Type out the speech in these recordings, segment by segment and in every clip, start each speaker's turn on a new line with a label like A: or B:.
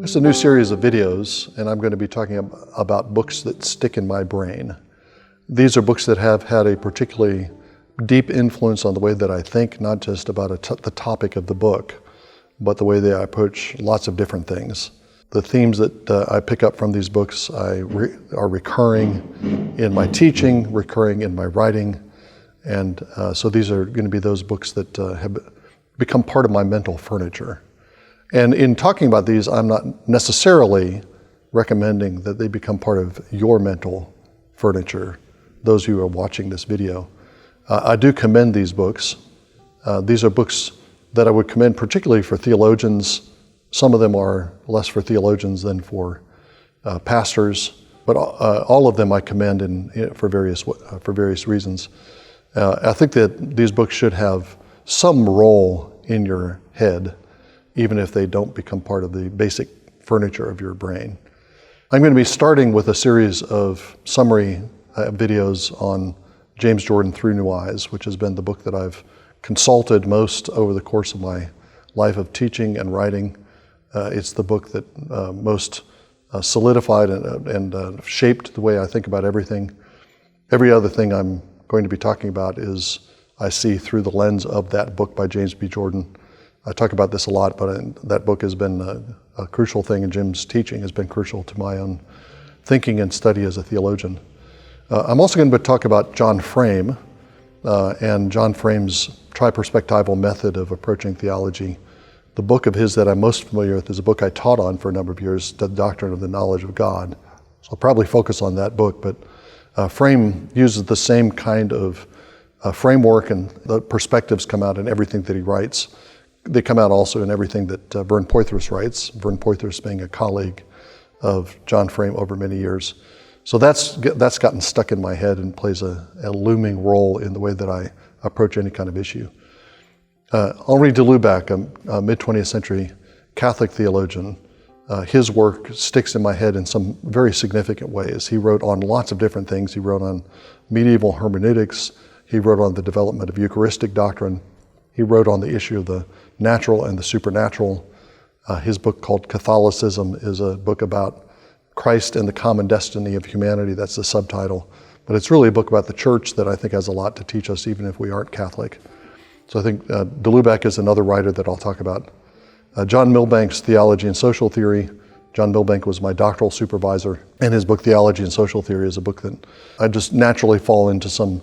A: It's a new series of videos, and I'm going to be talking about books that stick in my brain. These are books that have had a particularly deep influence on the way that I think, not just about the topic of the book, but the way that I approach lots of different things. The themes that I pick up from these books are recurring in my teaching, recurring in my writing, and so these are going to be those books that have become part of my mental furniture. And in talking about these, I'm not necessarily recommending that they become part of your mental furniture, those who are watching this video. I do commend these books. These are books that I would commend particularly for theologians. Some of them are less for theologians than for pastors, but all of them I commend for various reasons. I think that these books should have some role in your head, even if they don't become part of the basic furniture of your brain. I'm going to be starting with a series of summary videos on James Jordan Through New Eyes, which has been the book that I've consulted most over the course of my life of teaching and writing. It's the book that most solidified and shaped the way I think about everything. Every other thing I'm going to be talking about is I see through the lens of that book by James B. Jordan. I talk about this a lot, but that book has been a crucial thing, and Jim's teaching has been crucial to my own thinking and study as a theologian. I'm also going to talk about John Frame and John Frame's triperspectival method of approaching theology. The book of his that I'm most familiar with is a book I taught on for a number of years, The Doctrine of the Knowledge of God. So I'll probably focus on that book, but Frame uses the same kind of framework, and the perspectives come out in everything that he writes. They come out also in everything that Vern Poythress writes, Vern Poythress being a colleague of John Frame over many years. So that's gotten stuck in my head and plays a looming role in the way that I approach any kind of issue. Henri de Lubac, a mid-20th century Catholic theologian, his work sticks in my head in some very significant ways. He wrote on lots of different things. He wrote on medieval hermeneutics. He wrote on the development of Eucharistic doctrine. He wrote on the issue of the natural and the supernatural. His book called Catholicism is a book about Christ and the common destiny of humanity. That's the subtitle. But it's really a book about the church that I think has a lot to teach us, even if we aren't Catholic. So I think de Lubac is another writer that I'll talk about. John Milbank's Theology and Social Theory. John Milbank was my doctoral supervisor, and his book Theology and Social Theory is a book that I just naturally fall into some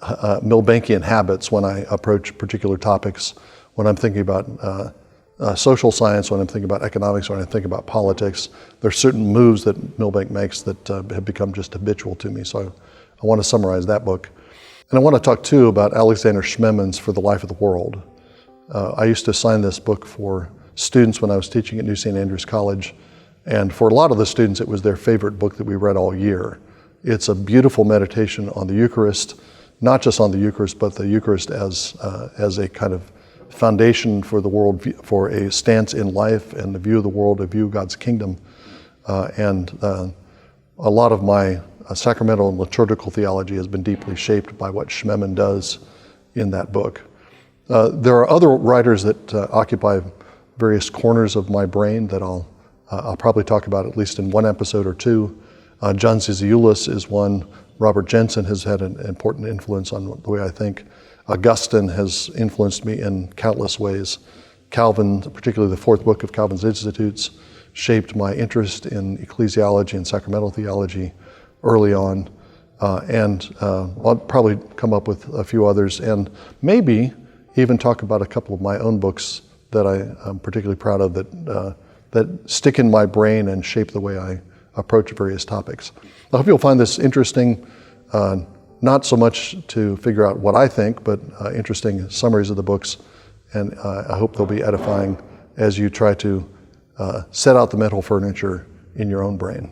A: Milbankian habits when I approach particular topics. When I'm thinking about social science, when I'm thinking about economics, when I think about politics, there's certain moves that Milbank makes that have become just habitual to me. So I want to summarize that book. And I want to talk too about Alexander Schmemann's For the Life of the World. I used to assign this book for students when I was teaching at New St. Andrews College. And for a lot of the students, it was their favorite book that we read all year. It's a beautiful meditation on the Eucharist, not just on the Eucharist, but the Eucharist as a kind of foundation for the world, for a stance in life and the view of the world, a view of God's kingdom. And a lot of my sacramental and liturgical theology has been deeply shaped by what Schmemann does in that book. There are other writers that occupy various corners of my brain that I'll probably talk about at least in one episode or two. John Zizioulas is one. Robert Jensen has had an important influence on the way I think. Augustine has influenced me in countless ways. Calvin, particularly the fourth book of Calvin's Institutes, shaped my interest in ecclesiology and sacramental theology early on. And I'll probably come up with a few others, and maybe even talk about a couple of my own books that I'm particularly proud of that stick in my brain and shape the way I approach various topics. I hope you'll find this interesting, not so much to figure out what I think, but interesting summaries of the books, and I hope they'll be edifying as you try to set out the mental furniture in your own brain.